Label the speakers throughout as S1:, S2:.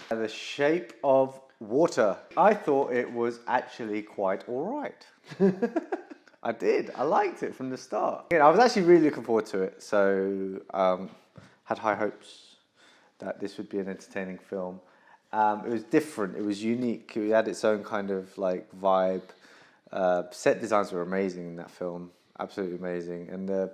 S1: The Shape of Water. I thought it was actually quite all right. I did. I liked it from the start. I was actually really looking forward to it. So had high hopes that this would be an entertaining film. It was different. It was unique. It had its own kind of like vibe. Set designs were amazing in that film. Absolutely amazing. And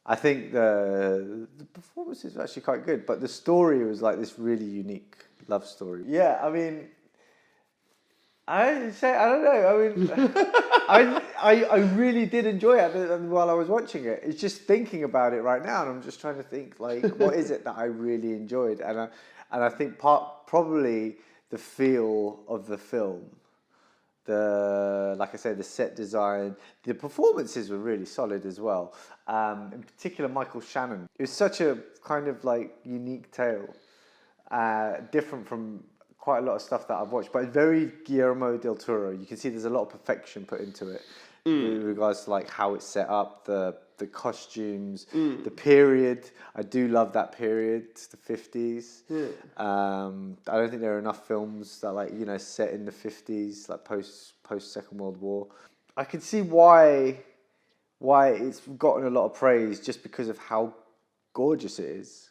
S1: I think the performances were actually quite good, but the story was like this really unique love story. Yeah, I mean, I don't know. I mean, I really did enjoy it while I was watching it. It's just thinking about it right now, and I'm just trying to think like, what is it that I really enjoyed? And I think probably the feel of the film. Like I said, the set design, the performances were really solid as well. In particular, Michael Shannon. It was such a kind of like unique tale, different from quite a lot of stuff that I've watched, but very Guillermo del Toro. You can see there's a lot of perfection put into it with regards to like how it's set up, the costumes, the period. I do love that period, the 50s. I don't think there are enough films that like, you know, set in the 50s, like post Second World War. I can see why it's gotten a lot of praise just because of how gorgeous it is.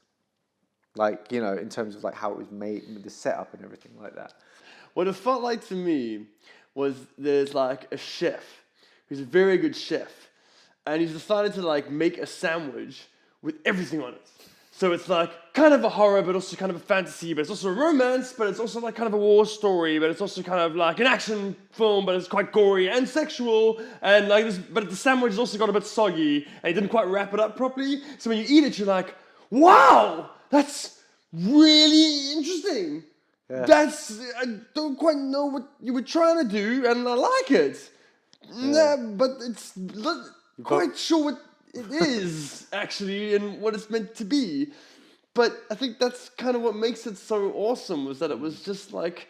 S1: Like, you know, in terms of like how it was made, the setup and everything like that.
S2: What it felt like to me was there's like a chef who's a very good chef, and he's decided to like make a sandwich with everything on it. So it's like kind of a horror, but also kind of a fantasy, but it's also a romance, but it's also like kind of a war story, but it's also kind of like an action film, but it's quite gory and sexual, and like this, but the sandwich has also got a bit soggy, and he didn't quite wrap it up properly. So when you eat it, you're like, wow, that's really interesting. Yeah. I don't quite know what you were trying to do, and I like it. Yeah, but it's not quite sure what it is, actually, and what it's meant to be. But I think that's kind of what makes it so awesome, was that it was just like,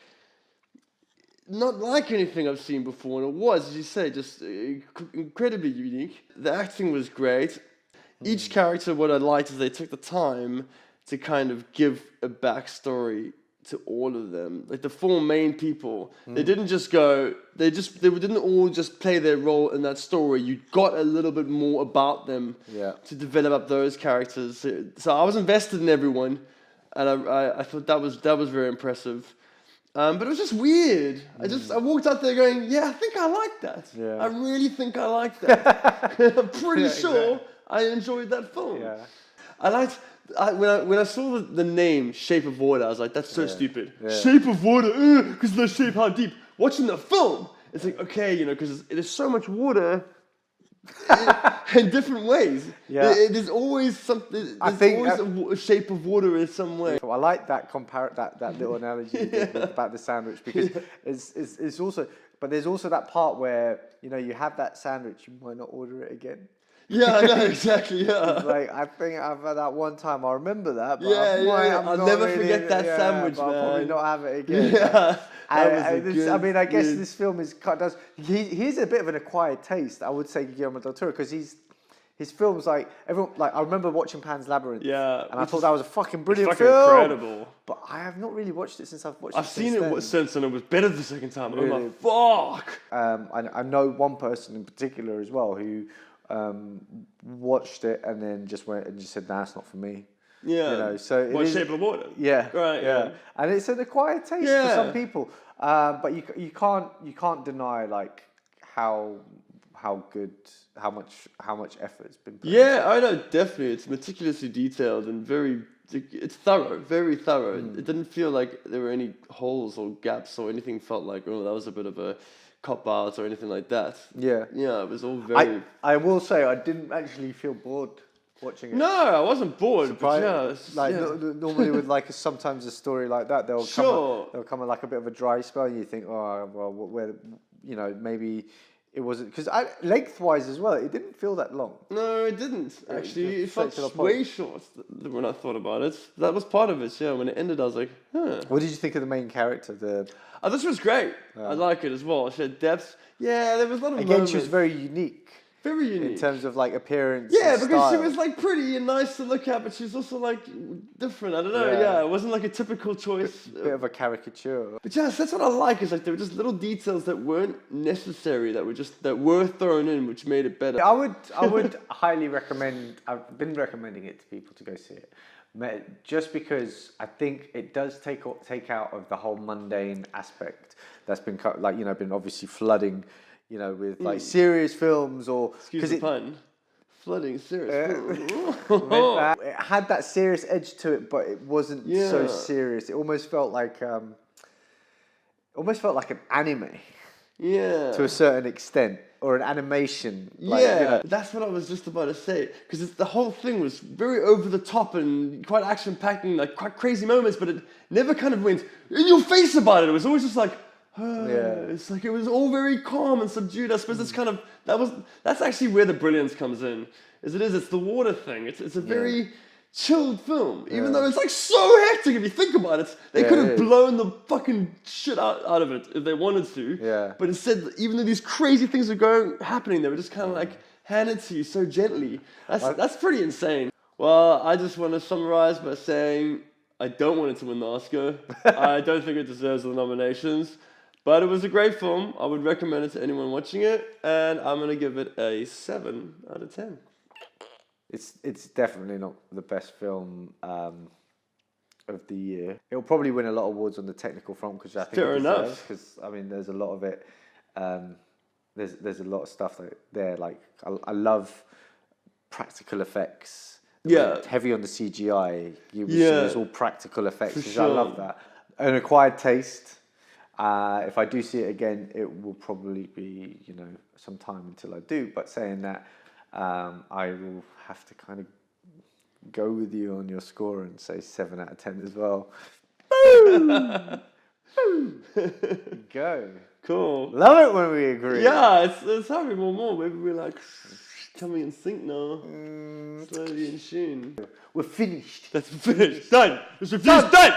S2: not like anything I've seen before, and it was, as you say, just incredibly unique. The acting was great. Each character, what I liked is they took the time to kind of give a backstory to all of them. Like the four main people, they didn't just go, they didn't all just play their role in that story. You got a little bit more about them to develop up those characters. So I was invested in everyone, and I thought that was very impressive. But it was just weird. I walked out there going, yeah, I think I like that. Yeah. I really think I like that. I'm pretty sure I enjoyed that film. Yeah. When I saw the name Shape of Water, I was like, that's so stupid. Yeah. Shape of Water, because of the shape, how deep. Watching the film, it's like, okay, you know, because there's so much water in different ways. Yeah. There's always something. There's always a shape of water in some way.
S1: I like that that little analogy you did about the sandwich, because it's also, but there's also that part where, you know, you have that sandwich, you might not order it again.
S2: Yeah, I know, exactly, yeah.
S1: It's like, I think I've had that one time, I remember that, but
S2: I'll never forget that sandwich, man.
S1: I'll probably not have it again.
S2: Yeah,
S1: I guess this film he's a bit of an acquired taste, I would say, Guillermo del Toro, because his films, like, everyone, like, I remember watching Pan's Labyrinth, and I thought that was a fucking brilliant film.
S2: Incredible.
S1: But I have not really watched it since I've watched
S2: it. I've seen it since, and it was better the second time.
S1: Really?
S2: I'm like, fuck.
S1: I know one person in particular as well who watched it and then just went and just said, nah, it's not for me.
S2: Yeah.
S1: You know, so
S2: Shape of Water?
S1: Yeah.
S2: Right, yeah.
S1: And it's an acquired taste for some people. But you can't deny like how much effort's been put into it.
S2: I know, definitely. It's meticulously detailed and it's thorough, very thorough. It didn't feel like there were any holes or gaps or anything felt like, oh, that was a bit of a cop-out or anything like that. Yeah, it was all very...
S1: I will say, I didn't actually feel bored watching it.
S2: No, I wasn't bored.
S1: Normally with like sometimes a story like that, there'll come like a bit of a dry spell, and you think, oh, well, where, you know, maybe it wasn't, because lengthwise as well, it didn't feel that long.
S2: No, it didn't. Actually, it felt way short when I thought about it. That was part of it. Yeah, when it ended, I was like, huh.
S1: What did you think of the main character?
S2: This was great. I like it as well. She had depth. Yeah, there was a lot of
S1: moments. She was very unique.
S2: Very unique.
S1: in terms of like appearance.
S2: Yeah,
S1: and
S2: because she
S1: style.
S2: was like pretty and nice to look at, but she's also like different. I don't know. Yeah, it wasn't like a typical choice.
S1: Bit of a caricature.
S2: But yes, that's what I like. Is like there were just little details that weren't necessary that were thrown in, which made it better.
S1: I would highly recommend. I've been recommending it to people to go see it, just because I think it does take out of the whole mundane aspect that's been been obviously flooding, with like serious films or
S2: Excuse the pun. Flooding serious.
S1: it had that serious edge to it, but it wasn't so serious. It almost felt like an anime.
S2: Yeah.
S1: To a certain extent, or an animation.
S2: That's what I was just about to say. Because the whole thing was very over the top and quite action packed and like quite crazy moments, but it never kind of went in your face about it. It was always just like, it's like it was all very calm and subdued. I suppose it's kind of that's actually where the brilliance comes in. It's the water thing. It's a very chilled film, even though it's like so hectic if you think about it. They could have blown the fucking shit out of it if they wanted to.
S1: Yeah.
S2: But instead, even though these crazy things are happening, they were just kind of like handed to you so gently. That's pretty insane. Well, I just want to summarize by saying I don't want it to win the Oscar. I don't think it deserves the nominations. But it was a great film. I would recommend it to anyone watching it, and I'm gonna give it a 7 out of 10.
S1: It's definitely not the best film of the year. It'll probably win a lot of awards on the technical front because I think
S2: Fair
S1: it deserves.
S2: enough.
S1: Because I mean, there's a lot of it. There's a lot of stuff there. Like I love practical effects.
S2: Yeah.
S1: It's heavy on the CGI.
S2: Yeah.
S1: It's all practical effects.
S2: For
S1: Which
S2: sure.
S1: I love that. An acquired taste. If I do see it again, it will probably be some time until I do. But saying that, I will have to kind of go with you on your score and say 7 out of 10 as well. Boom! Boom! Go.
S2: Cool.
S1: Love it when we agree.
S2: Yeah, it's happening more. Maybe we're like coming in sync now. Slowly in tune.
S1: We're finished.
S2: That's finished. Done. It's refused. Done.